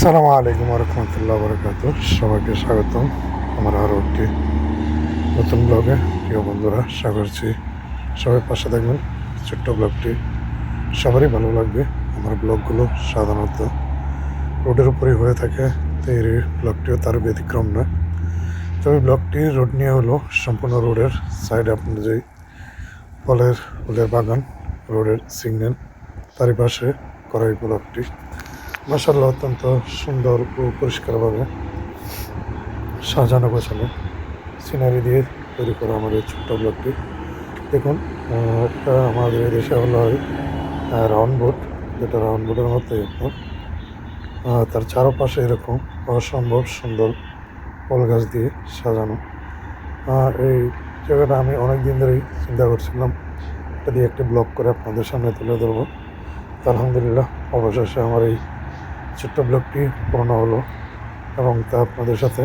আসসালামু আলাইকুম রহমতুল্লাহ বরকাত। সবাইকে স্বাগতম আমার আরও একটি নতুন ব্লগে। প্রিয় বন্ধুরা, আশা করছি সবাই পাশে থাকবেন। ছোট্ট ব্লগটি সবারই ভালো লাগবে। আমার ব্লগগুলো সাধারণত রোডের উপরেই হয়ে থাকে, তো এই ব্লগটিও তার ব্যতিক্রম নয়। তবে ব্লগটি রোড নিয়ে হলো, সম্পূর্ণ রোডের সাইডে আপনার যে ফুলের বাগান, রোডের সিগন্যাল, তারই পাশে করা এই ব্লগটি। মাশাআল্লাহ, অত্যন্ত সুন্দর ও পরিষ্কারভাবে সাজানো গোছানো সিনারি দিয়ে তৈরি করা আমার এই ছোট্ট ব্লগটি। দেখুন, একটা আমাদের এই দেশে হলো হয় রাউন্ড বোট, যেটা রাউন্ড বোটের মতোই আপনার তার চারপাশে এরকম অসম্ভব সুন্দর ফল গাছ দিয়ে সাজানো। এই জায়গাটা আমি অনেক দিন ধরেই চিন্তা করছিলাম এটা দিয়ে একটি ব্লগ করে আপনাদের সামনে তুলে ধরবো। তো আলহামদুলিল্লাহ, অবশেষে আমার এই ছোট্ট ব্লগটি পূর্ণ হলো এবং তা আপনাদের সাথে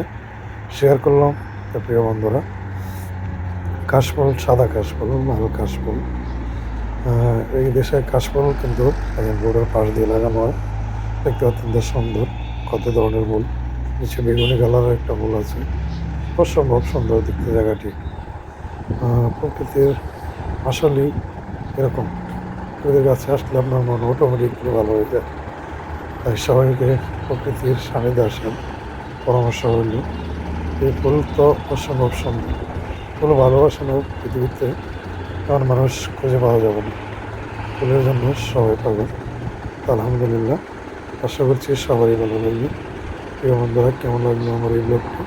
শেয়ার করলাম। তো প্রিয় বন্ধুরা, কাশফুল, সাদা কাশফুল, লাল কাশফুল, এই দেশে কাশফুল কিন্তু রোডের পাশ দিয়ে লাগানো হয়। দেখতে অত্যন্ত সুন্দর, কত ধরনের ফুল, নিচে বেগুনি কালারের একটা ফুল আছে। অসম্ভব সুন্দর দেখতে জায়গাটি। প্রকৃতির আসলেই এরকম, প্রকৃতির কাছে আসলে আপনার মন অটোমেটিকলি ভালো হয়ে যায়। তাই সবাইকে প্রকৃতির সান্নিধ্যে আসার পরামর্শ হইল। এই ফুল তো অসম্ভব সুন্দর, ফুল ভালোবাসানো পৃথিবীতে এমন মানুষ খুঁজে পাওয়া যাবে না। ফুলের জন্য সবাই পাবে। আলহামদুলিল্লাহ, আশা করছি সবারই ভালো লাগবে। প্রিয় বন্ধুরা, কেমন লাগলো আমার এই ব্লগটি?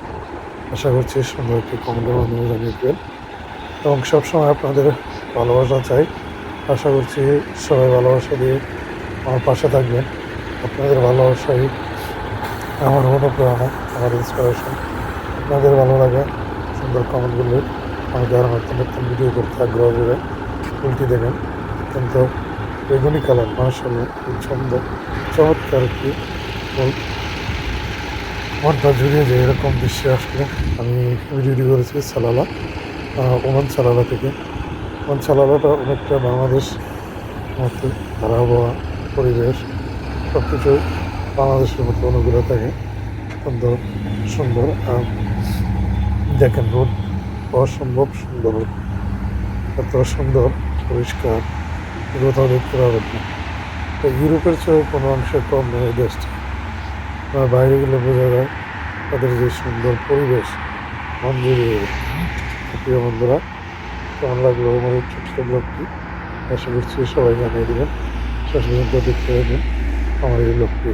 আশা করছি সুন্দর একটি কমেন্টের মাধ্যমে জানিয়ে দেবেন এবং সবসময় আপনাদের ভালোবাসা চাই। আশা করছি সবাই ভালোবাসা দিয়ে আমার পাশে থাকবেন। আপনাদের ভালোবাসাই আমার অনুপ্রেরণা, আমার ইন্সপিরেশন। আপনাদের ভালো লাগে সুন্দর কমেন্টগুলো আমাকে আরও নতুন নতুন ভিডিও করতে আগ্রহ দেবেন। ফুলটি দেখেন, অত্যন্ত বেগুনি কালার, মাশাআল্লাহ, খুব সুন্দর, চমৎকার একটি ফুল। মনটা জুড়িয়ে যায় এরকম দৃশ্যে আসলে। আমি ভিডিওটি করেছি সালালা, ওমান সালালা থেকে। ওমান সালালাটা অনেকটা বাংলাদেশ মতো, তার আবহাওয়া, পরিবেশ সব কিছুই বাংলাদেশের মতো অনুকূলে থাকে। অত্যন্ত সুন্দর। দেখেন, রোড অসম্ভব সুন্দর, এত সুন্দর পরিষ্কার কোথাও দেখতে পাবেন না। তো ইউরোপের চেয়েও কোনো অংশে কম নেই এই দেশটা। বাইরে গেলে বোঝা যায় তাদের যে সুন্দর পরিবেশ, মন জুড়িয়ে যায়। প্রিয় বন্ধুরা, কেমন লাগলো আমার এই ছোট্ট ব্লগটি? আশা করছি সবাই জানিয়ে দেবেন, শেষ পর্যন্ত দেখতে পাবেন আমার এই ব্লগটি।